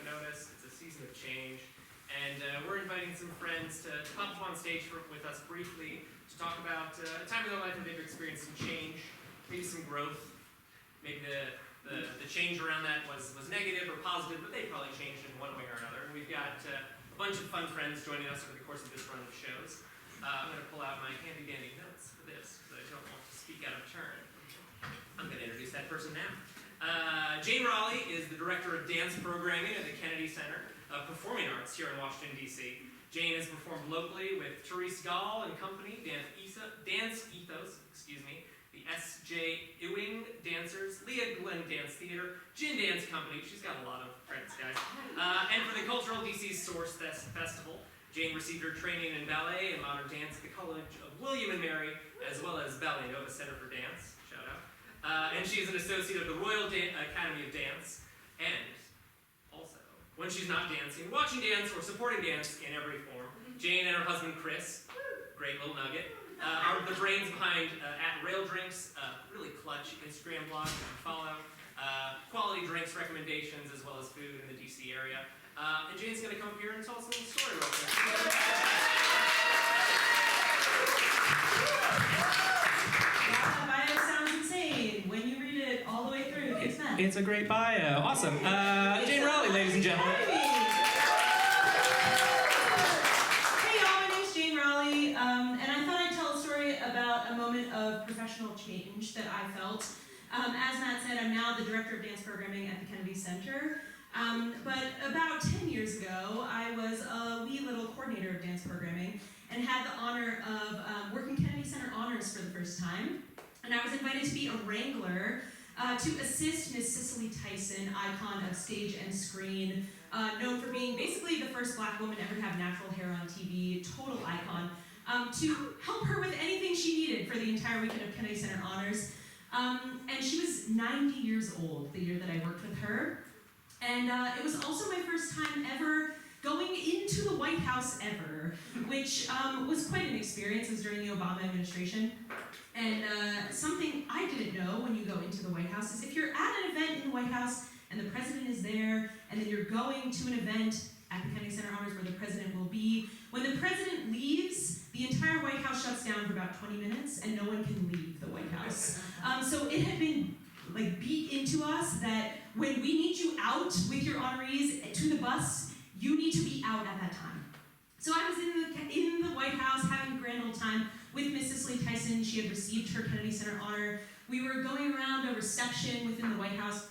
haven't noticed, it's a season of change. And we're inviting some friends to pop up on stage with us briefly to talk about a time in their life where they've experienced some change, maybe some growth. Maybe the change around that was negative or positive, but they probably changed in one way or another. And we've got a bunch of fun friends joining us over the course of this run of shows. I'm going to pull out my handy-dandy notes for this, because I don't want to speak out of turn. I'm going to introduce that person now. Jane Raleigh is the Director of Dance Programming at the Kennedy Center of Performing Arts here in Washington, D.C. Jane has performed locally with Therese Gall and Company, Dance Ethos, the S.J. Ewing Dancers, Leah Glenn Dance Theater, Gin Dance Company, she's got a lot of credits, guys, and for the Cultural D.C. Source Festival. Jane received her training in ballet and modern dance at the College of William & Mary, as well as Ballet Nova Center for Dance, shout out. And she is an associate of the Royal Academy of Dance, and also, when she's not dancing, watching dance or supporting dance in every form. Jane and her husband Chris, great little nugget, are the brains behind At Rail Drinks, really clutch Instagram blog you can follow, quality drinks recommendations as well as food in the DC area. And Jane's going to come up here and tell us a little story real quick. That bio sounds insane. When you read it all the way through, it's fun. It's a great bio. Awesome. Jane Raleigh, ladies and gentlemen. Hey y'all, my name's Jane Raleigh, and I thought I'd tell a story about a moment of professional change that I felt. As Matt said, I'm now the Director of Dance Programming at the Kennedy Center. But about 10 years ago, I was a wee little coordinator of dance programming and had the honor of working Kennedy Center Honors for the first time. And I was invited to be a wrangler to assist Miss Cicely Tyson, icon of stage and screen, known for being basically the first Black woman ever to have natural hair on TV, total icon, to help her with anything she needed for the entire weekend of Kennedy Center Honors. And she was 90 years old the year that I worked with her. And it was also my first time ever going into the White House ever, which was quite an experience. It was during the Obama administration. And something I didn't know when you go into the White House is if you're at an event in the White House and the president is there, and then you're going to an event at the Kennedy Center Honors where the president will be, when the president leaves, the entire White House shuts down for about 20 minutes and no one can leave the White House. So it had been beat into us that when we need you out with your honorees to the bus, you need to be out at that time. So I was in the White House having a grand old time with Miss Cicely Tyson. She had received her Kennedy Center honor. We were going around a reception within the White House,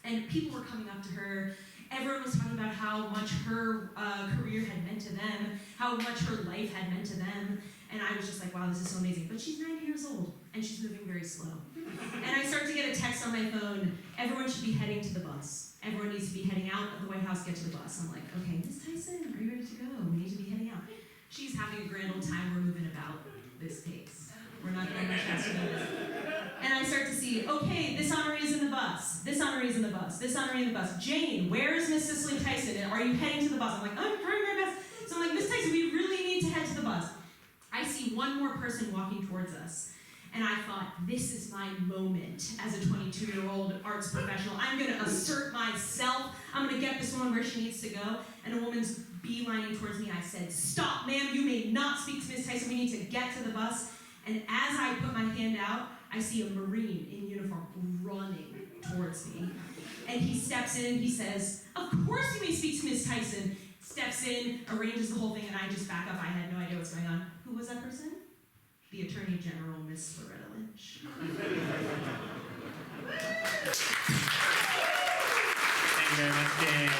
and people were coming up to her. Everyone was talking about how much her career had meant to them, how much her life had meant to them, and I was just like, wow, this is so amazing. But she's 90 years old, and she's moving very slow. And I start to get a text on my phone, everyone should be heading to the bus. Everyone needs to be heading out of the White House, get to the bus. I'm like, okay, Miss Tyson, are you ready to go? We need to be heading out. She's having a grand old time, we're moving about this pace. We're not going much faster than this. And I start to see, okay, this honoree is in the bus, this honoree is in the bus, this honoree in the bus. Jane, where is Miss Cicely Tyson? And are you heading to the bus? I'm like, I'm trying my best. So I'm like, Miss Tyson, we really need to head to the bus. I see one more person walking towards us. And I thought, this is my moment as a 22-year-old arts professional. I'm going to assert myself. I'm going to get this woman where she needs to go. And a woman's beelining towards me. I said, stop, ma'am. You may not speak to Miss Tyson. We need to get to the bus. And as I put my hand out, I see a Marine in uniform running towards me. And he steps in. He says, of course you may speak to Miss Tyson. Steps in, arranges the whole thing, and I just back up. I had no idea what's going on. Who was that person? The Attorney General, Miss Loretta Lynch. Thank you very much, Dave.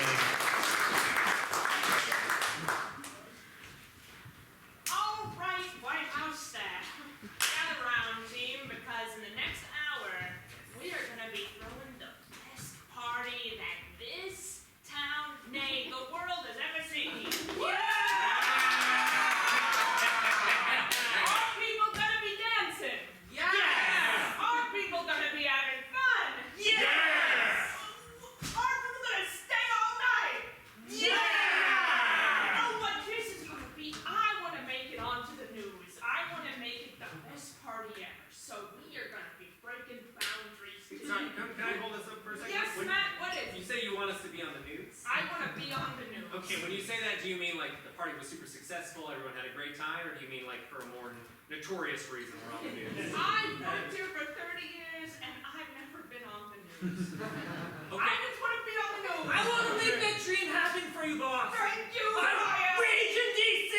All right, White House staff, gather round, team, because in the next hour, we are going to be throwing the best party that this town, nay, the world has ever seen. Yeah! Are people gonna be having fun? Yes! Are people gonna stay all night? that, do you mean like the party was super successful, everyone had a great time, or do you mean like for a more notorious reason we're on the news? I've worked here for 30 years and I've never been on the news. Okay. I just want to be on the news. I want to make that dream happen for you, boss. Thank you, I'm Ryan. rage in DC.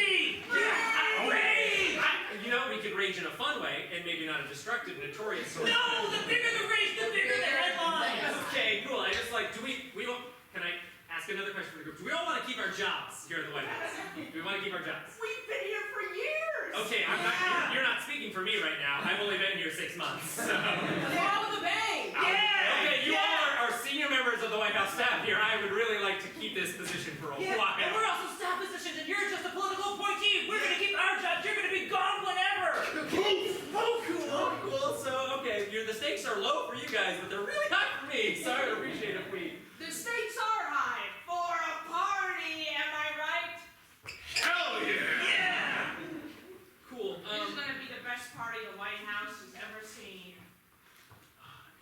Yeah, rage. You know, we could rage in a fun way, and maybe not a destructive, notorious sort. No, the bigger the rage, the bigger the headlines. Okay, cool. I just like, can I ask another question for the group? Do we all want to keep our jobs here at the White House? Do we want to keep our jobs? We've been here for years. Okay, you're not speaking for me right now. I've only been here 6 months, so. Follow the Bay. Okay, you all are senior members of the White House staff here. I would really like to keep this position for a while. And we're also staff positions, and you're just a political appointee. We're gonna keep our jobs. You're gonna be gone whenever. Oh, cool. So, okay, the stakes are low for you guys, but they're really high for me. So I would appreciate if we. The stakes are high for a party. Am I right? Hell yeah! Cool. This is gonna be the best party the White House has ever seen.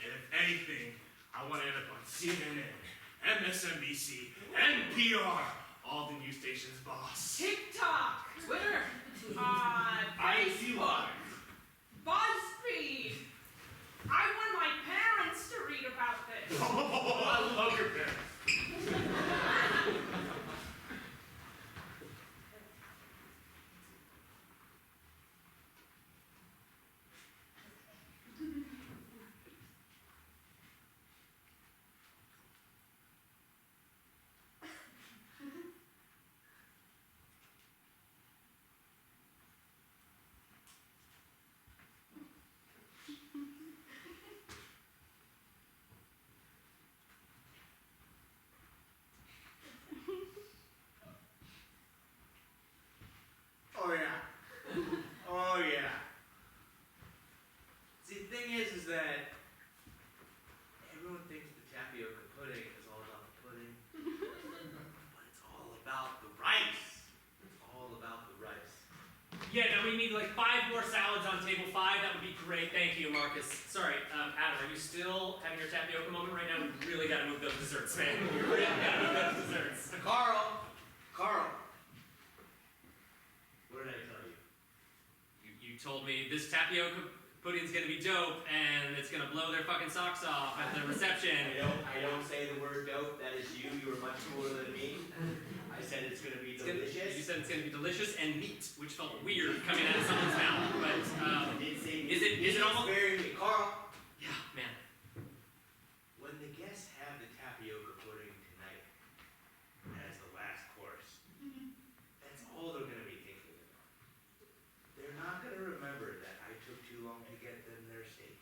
And if anything, I want to end up on CNN, MSNBC, NPR, all the news stations, boss. TikTok, Twitter. Facebook, BuzzFeed. I want my parents to read about this. I love your parents. Oh yeah. Oh yeah. See, the thing is that everyone thinks the tapioca pudding is all about the pudding, but it's all about the rice. It's all about the rice. Yeah, no, we need like 5 more salads on table 5. That would be great. Thank you, Marcus. Sorry, Adam, are you still having your tapioca moment right now? We really gotta move those desserts, man. We really gotta move those desserts. Carl. What did I tell you? You told me this tapioca pudding's gonna be dope, and it's gonna blow their fucking socks off at the reception. I don't say the word dope. That is you. You are much cooler than me. I said it's gonna be delicious. You said it's gonna be delicious and neat, which felt weird coming out of someone's mouth. But I did say is it almost? very me, Carl? Yeah, man. When the guests have the tapioca pudding tonight as the last course, that's all they're gonna be thinking about. They're not gonna remember that I took too long to get them their steak,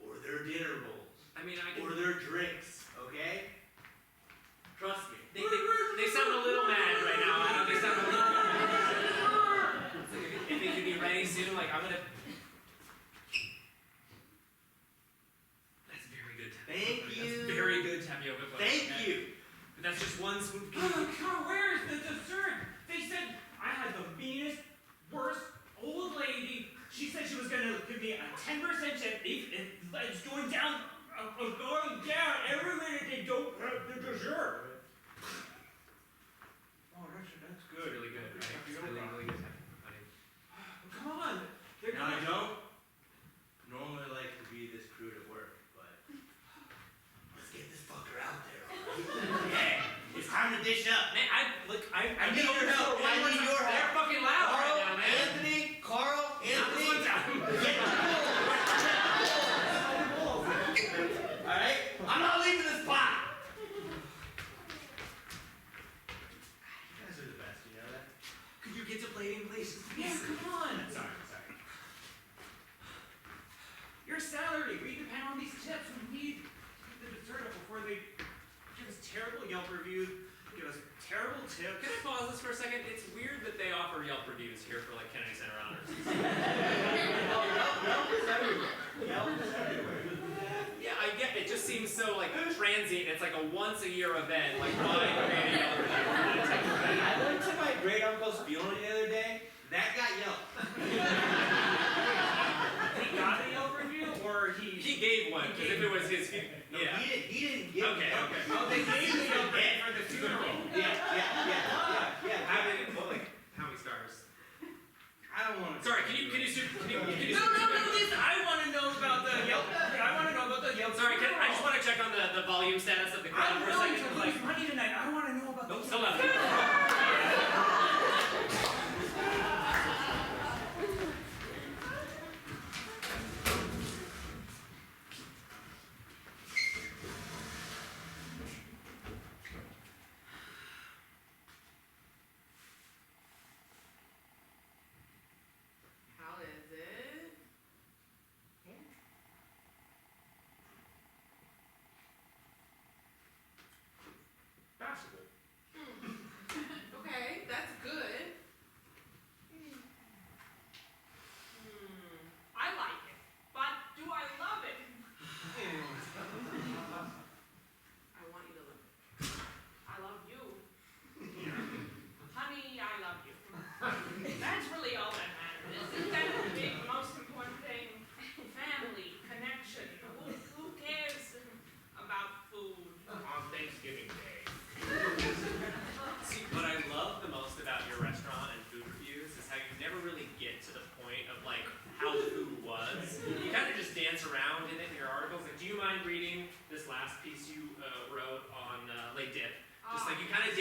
or their dinner bowls, I mean, or their drinks. Okay? Trust me. They sound a little mad right now, Adam. They sound a little mad. It's like, if they could be ready soon, like, I'm gonna. That's very good tapioca. Thank pudding. you. That's very good tapioca pudding. Thank okay? you. But that's just one smooth piece. Oh, God, where is the dessert? They said I had the meanest, worst old lady. She said she was gonna give me a 10% tip. It's going down. Every minute they don't have the dessert. Oh, that's It's really good, right? It's really, really good tapioca pudding. Come on. They're Now I gonna. don't normally like to be this crude at work, but let's get this fucker out there. Alright? Yeah, it's time to dish up. Man, I need your help. I need your help. They're fucking loud right now, man. Carl, Not this one time. get the bowl. Alright? I'm not leaving this pot. You guys are the best, you know that? Could you get to plating, please? Yeah, come on. Sorry. Your salary, we depend on these tips. We need to get the dessert up before they give us terrible Yelp reviews, give us terrible tips. Can I pause this for a second? It's weird that they offer Yelp reviews here for like Kennedy Center honors. Yelp is everywhere. Yelp is everywhere. Yeah, I get it. Just seems so like transient. It's like a once a year event. Like why create a Yelp review? I went to my great uncle's funeral the other day. That got Yelp. He got a Yelp review, or He gave one because if it was his, No, yeah. he didn't give Okay, Yelp. okay. Oh, they gave me Yelp for the funeral. Yeah.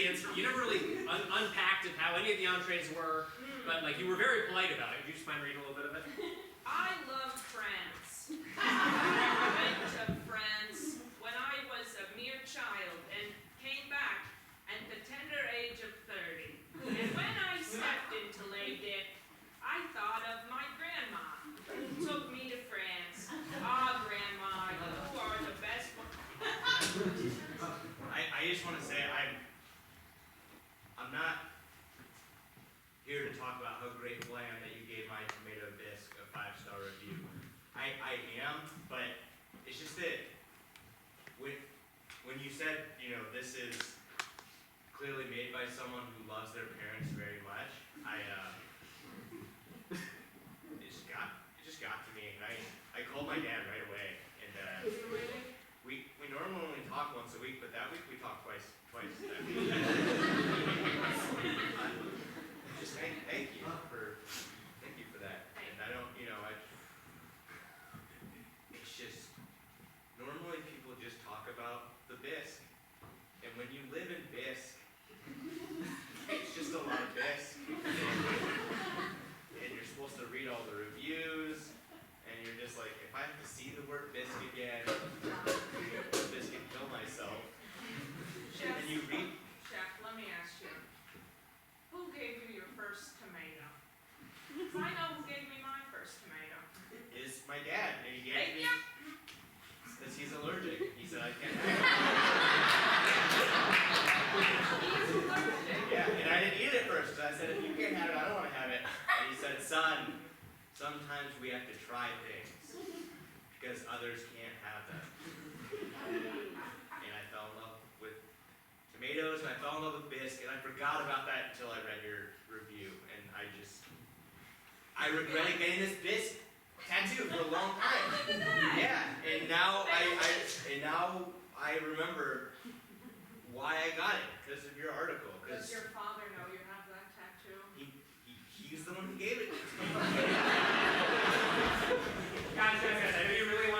actually answered. You never really unpacked of how any of the entrees were, but like you were very polite about it. Would you just mind reading a little bit of it? I love France. I went to France when I was a mere child and came back at the tender age of 30. And when I stepped into lay dip, I thought of my grandma who took me to France. Ah, Grandma, you are the best one. I just want to say I'm not here to talk about how grateful I am that you gave my tomato bisque a 5-star review. I am, but it's just that when you said, you know, this is clearly made by someone who loves their parents very much, it just got to me, and I called my dad right away, and we normally only talk once a week, but that week we talked twice that week. Just thank you for that, and I don't, you know, it's just, normally people just talk about the bisque, and when you live in bisque, it's just a lot of bisque, and you're supposed to read all the reviews, and you're just like, if I have to see the word bisque again, bisque can kill myself. Chef, And you read, Chef, let me ask you, who gave you your first tomato? 'Cause I know who gave me my first tomato. is my dad, and he gave me, Yep. because he's allergic. He said I can't have He's allergic. it. Yeah, and I didn't eat it first, so I said, if you can't have it, I don't want to have it. And he said, son, sometimes we have to try things, because others can't have them. And I fell in love with tomatoes, and I fell in love with bisque, and I forgot about that until I read your review, and I regretted getting this bisque tattoo for a long time. Look at that. Yeah, and now I remember why I got it, because of your article, Does because your father know you have that tattoo? he's the one who gave it to me. Guys, I know you really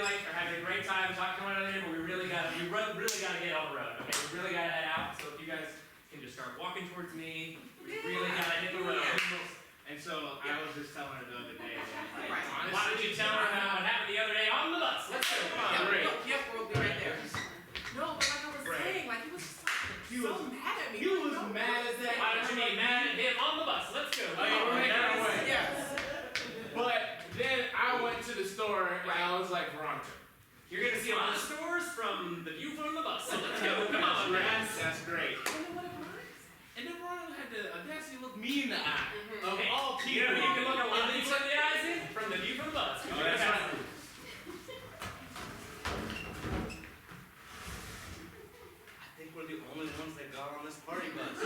like, are having a great time talking to one another, but we really gotta get on the road, okay? We really gotta head out, so if you guys can just start walking towards me, we really gotta hit the road. And so I was just telling her the other day that, like, honestly, Why don't you tell her about what happened the other day on the bus? Let's go, come on. Great. Yep, we'll be right there. No, but like I was Right. saying, like he was He so was- mad at me. he was mad as that. Why don't you be mad at him on the bus? Let's go. Oh, yeah, we're making our way. Yes. But then I went to the store and I was like, Veronica. You're gonna see a lot of stores from the view from the bus, so let's go. Come on, guys. That's great. And then what about it? And then Veronica had the audacity to look me in the eye. Of Hey, all you know people. who you can look a lot of each other in the eyes in? From the view from the bus. Oh, that's right. I think we're the only ones that got on this party bus.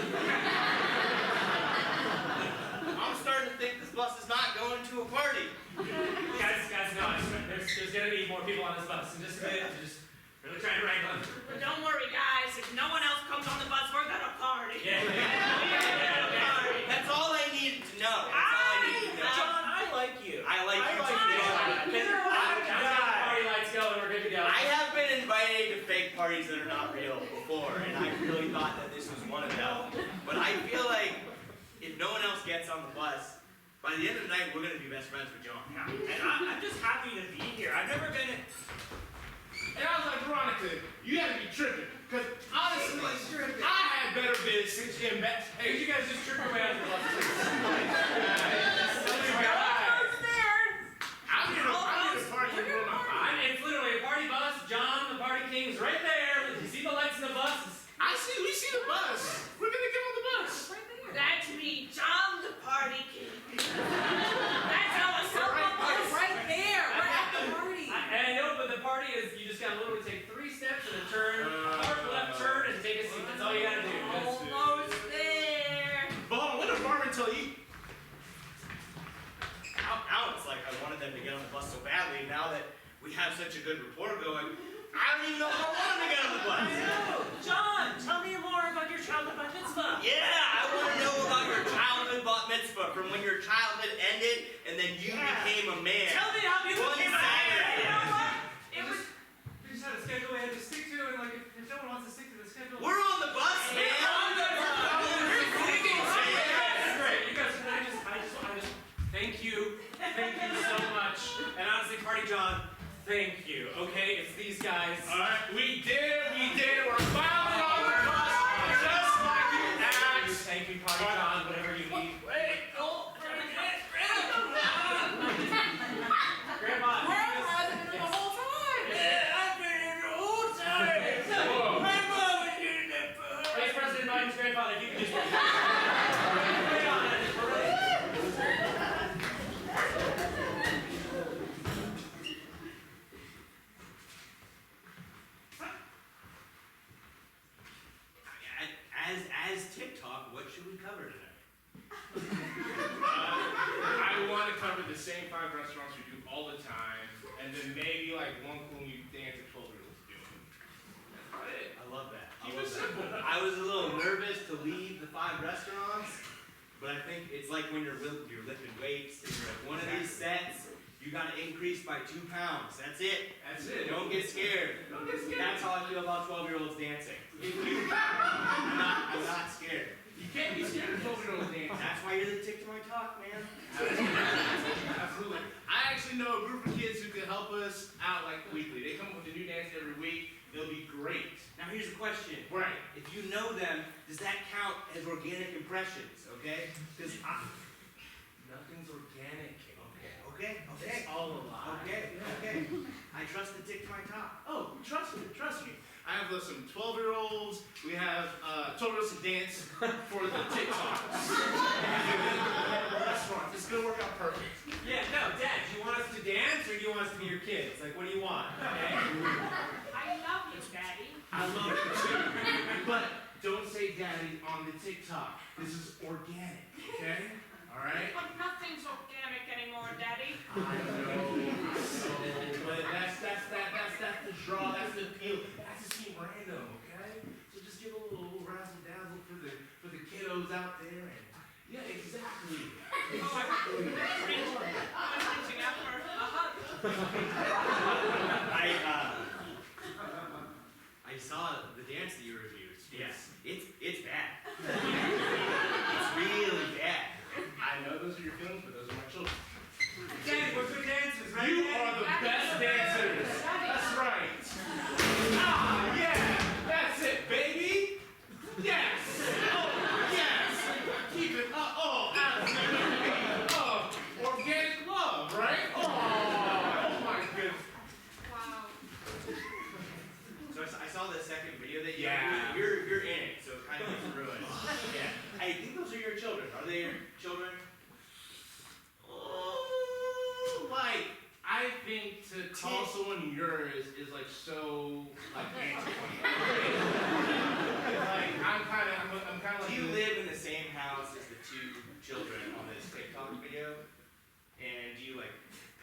I'm starting to think this bus is not going to a party. Guys, no, there's gonna be more people on this bus in just a bit. Just really trying to wrangle them. But don't worry, guys. If no one else comes on the bus, we're gonna party. Yeah. We're gonna party. That's all I needed to know. That's all I needed to know. John, I like you. I like you too, you. John. You're a John's got the guy. party lights going, we're good to go. I have been invited to fake parties that are not real before, and I really thought that this was one of them. But I feel like if no one else gets on the bus, by the end of the night, we're gonna be best friends with John. And I'm just happy to be here. I've never been in. And I was like, Veronica, you gotta be tripping. Because honestly, I had better biscuits and best. Hey, could you guys just trip away on the bus, please? I'm gonna party with my mind. It's literally a party bus. John, the party king's right there. You see the lights in the bus? We see the bus. We're gonna get on the bus. That's me, John the Party King. That's how I celebrate. Right there. We're at the party. I know, but the party is, you just gotta literally take 3 steps and a turn, hard left turn, and take a seat. That's all you gotta do. Almost there. But hold on, what did Marvin tell you? Now it's like I wanted them to get on the bus so badly. Now that we have such a good rapport going, I don't even know if I want them to get on the bus. John, tell me more about your childhood bat mitzvah. Yeah, I want to know about your childhood bat mitzvah, from when your childhood ended and then you became a man. Tell me how you One became a man. Saturday. You know what? It was We just had a schedule we had to stick to, and like, if no one wants to stick to the schedule. We're on the bus President Biden's grandfather, if you could just stay on it. We're ready. As TikTok, what should we cover tonight? I want to cover the same 5 restaurants we do all the time, and then maybe like one cool new dance that 12-year-olds do. That's about it. I love that. Keep it simple. I was a little nervous to leave the 5 restaurants, but I think it's like when you're lifting weights, and you're like, one of these sets, you gotta increase by 2 pounds. That's it. That's it. Don't get scared. Don't get scared. That's how I feel about 12-year-olds dancing. I'm not scared. You can't be scared of 12-year-olds dancing. That's why you're the tick to my talk, man. Absolutely. I actually know a group of kids who can help us out like weekly. They come up with a new dance every week. They'll be great. Now here's a question. Right. If you know them, does that count as organic impressions, okay? Because Nothing's organic. okay. It's all a lie. Okay. I trust the tick to my talk. Oh, trust me. I have some 12-year-olds. We have 12-year-olds to dance for the TikToks. Restaurants. It's gonna work out perfect. Yeah, no, Dad, do you want us to dance or do you want us to be your kids? Like, what do you want? Okay? I love you, Daddy. I love it too. But don't say daddy on the TikTok. This is organic, okay? All right? But nothing's organic anymore, Daddy. I know. So, but that's the draw. That's the appeal. That's just seem random, okay? So just give a little razzle dazzle for the kiddos out there. And yeah, exactly. Exactly. I was reaching out for a hug. I saw the dance that you reviewed. Yes. It's bad. It's really bad. I know those are your feelings, but those are my children. Daddy, we're good dancers, right? You Daddy? are the best dancers. That's right. Ah, yeah. That's it, baby. Yes. Oh, yes. Keep it up. Oh, absolutely. Oh, organic love, right? Oh my goodness. Wow. So I saw the second video that Yeah. you're in it, so it kind of was ruined. Yeah. I think those are your children. Are they your children? Oh, like I think to call someone yours is like so like antiquated. Like I'm kind of like. Do you live in the same house as the 2 children on this TikTok video? And do you like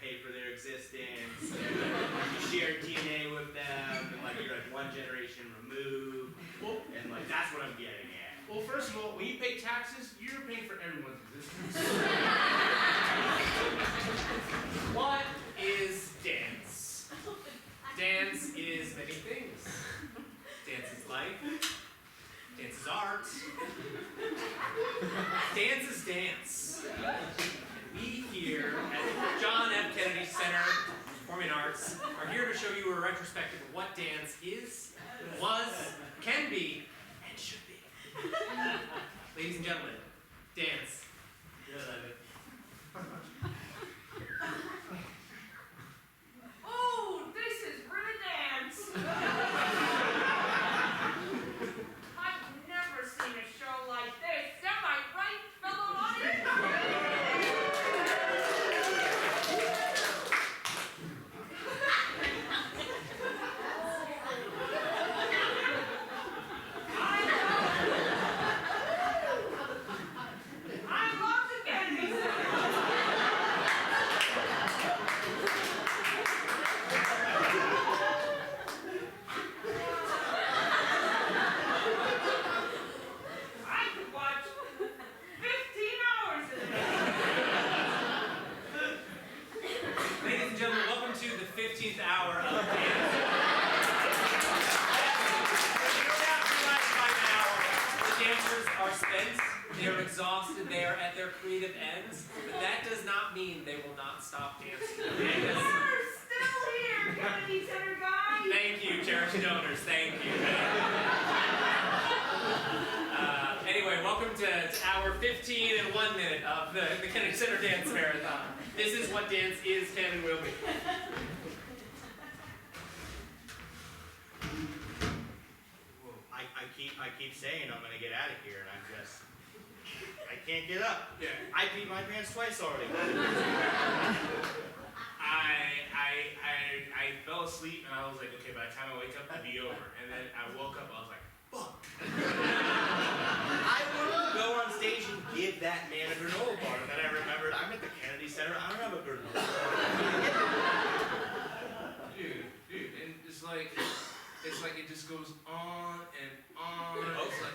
pay for their existence? You share DNA with them, and like you're like 1 generation removed. Well, And like that's what I'm getting at. well, first of all, when you pay taxes, you're paying for everyone's existence. What is dance? Dance is many things. Dance is life. Dance is art. Dance is dance. And we here at John F. Kennedy Center for Performing Arts are here to show you a retrospective of what dance is, was, can be, and should be. Ladies and gentlemen, dance. Oh, this is really dance. I've never seen a show like this. Am I right, fellow audience? I love the Kennedy Center. I could watch 15 hours of this. Ladies and gentlemen, welcome to the 15th hour of dance. No doubt realized by now, the dancers are spent, they're exhausted, they are at their creative ends, but that does not mean they will not stop dancing. We're still here, Kennedy Center guys. Thank you, cherished donors, thank you. Anyway, welcome to hour 15 and 1 minute of the Kennedy Center Dance Marathon. This is what dance is, can, and will be. I keep saying I'm gonna get out of here, and I can't get up. Yeah. I peed my pants twice already. I fell asleep and I was like, okay, by the time I wake up, it'll be over. And then I woke up, I was like, fuck. I wanted to go on stage and give that man a granola bar, and then I remembered I'm at the Kennedy Center. I don't have a granola bar. Dude, and it's like it just goes on and on. It's like,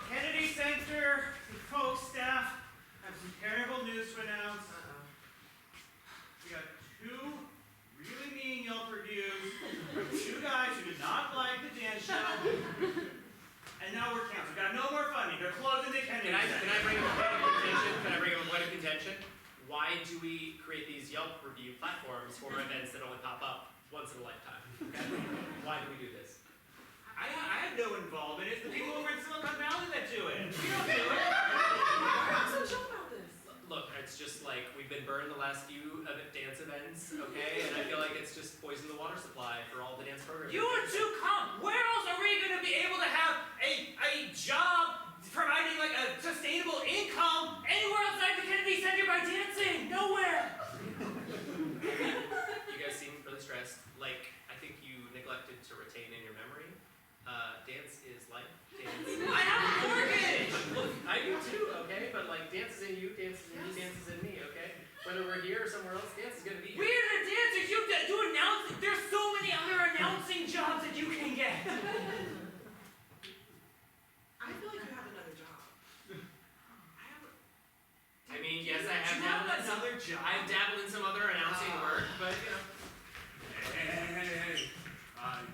Kennedy Center, folks, staff, have some terrible news to announce. We got 2 really mean Yelp reviews from 2 guys who did not like the dance show. And now we're canceled. We got no more funding. They're closing the Kennedy Can Center. I bring up a point of contention? Can I bring up a point of contention? Why do we create these Yelp review platforms for events that only pop up once in a lifetime? Okay? Why do we do this? I have no involvement. It's the people over in Silicon Valley that do it. We don't do it. Why are you so sure about this? Look, it's just like we've been burned the last few dance events, okay? And I feel like it's just poisoned the water supply for all the dance programs. You are too calm. Where else are we going to be able to have a job providing like a sustainable income anywhere outside the Kennedy Center by dancing? Nowhere. You guys seem really stressed. Like, I think you neglected to retain in your memory. Dance is life. Dance. I have a mortgage. Look, I do too, okay? But like, dance is in you, dance is in me, dance is in me, okay? Whether we're here or somewhere else, dance is gonna be here. We're the dancers. You do announcing. There's so many other announcing jobs that you can get. I feel like you have another job. I mean, yes, I have You have dabbled in some. another job. I've dabbled in some other announcing work, but you know. hey.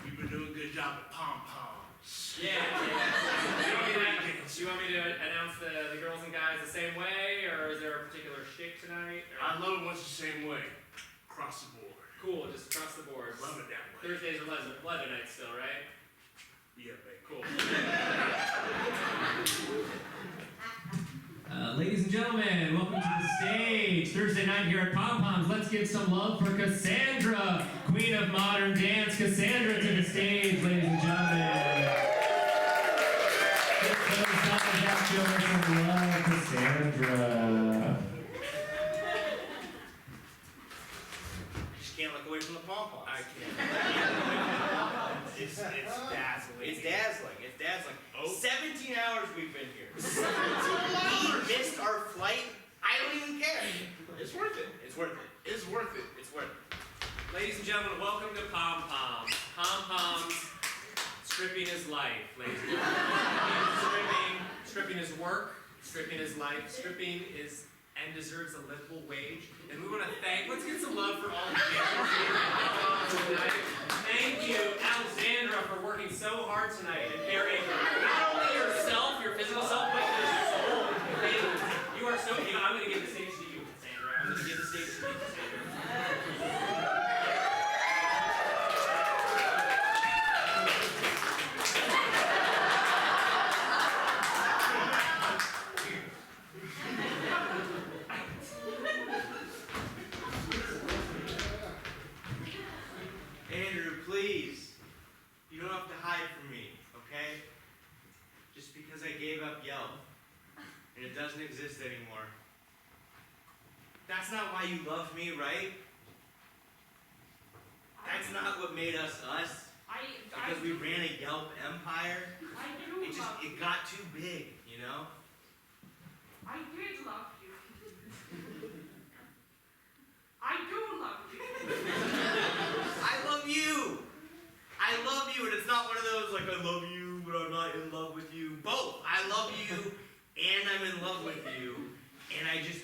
You've been doing a good job at pom-poms. Yeah. Do you want me to announce the girls and guys the same way, or is there a particular shtick tonight? Or? I love it once the same way. Across the board. Cool, just across the board. Love it that way. Thursdays are leather nights still, right? Yeah, baby. Cool. Ladies and gentlemen, welcome to the stage. Thursday night here at Pom Poms. Let's give some love for Cassandra, queen of modern dance. Cassandra to the stage, ladies and gentlemen. Give those guys some love, Cassandra. Just can't look away from the pom-poms. I can't. It's dazzling. It's dazzling. It's dazzling. Oh. 17 hours we've been here. 17 hours. We missed our flight. I don't even care. It's worth it. It's worth it. It's worth it. It's worth it. Ladies and gentlemen, welcome to Pom Poms. Pom Poms, stripping is life, ladies and gentlemen. Stripping is work, stripping is life, stripping is and deserves a livable wage. And we want to let's get some love for all the dancers here at Pom Poms tonight. Thank you, Alexandra, for working so hard tonight and carrying not only yourself, your physical self, but your soul. You are so, I'm going to give the stage to you, Cassandra. I'm going to give the stage to you, Cassandra. Andrew, please. You don't have to hide from me, okay? Just because I gave up Yelp and it doesn't exist anymore. That's not why you love me, right? That's not what made us us. Because we ran a Yelp empire. It got too big, you know? I did love you. I do love you. I love you. I love you, and it's not one of those like I love you, but I'm not in love with you. Both. I love you, and I'm in love with you, and I just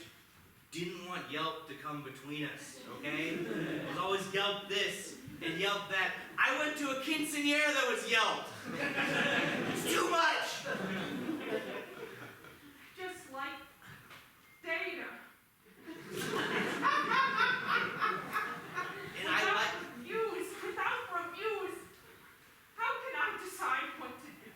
didn't want Yelp to come between us. Okay? It was always Yelp this and Yelp that. I went to a quinceañera that was Yelp. It's too much. Just like data. And I like. Without reviews, how can I decide what to do?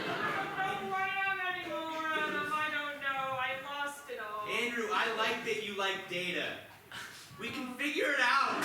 I don't know who I am anymore, Adam. I don't know. I lost it all. Andrew, I like that you like data. We can figure it out.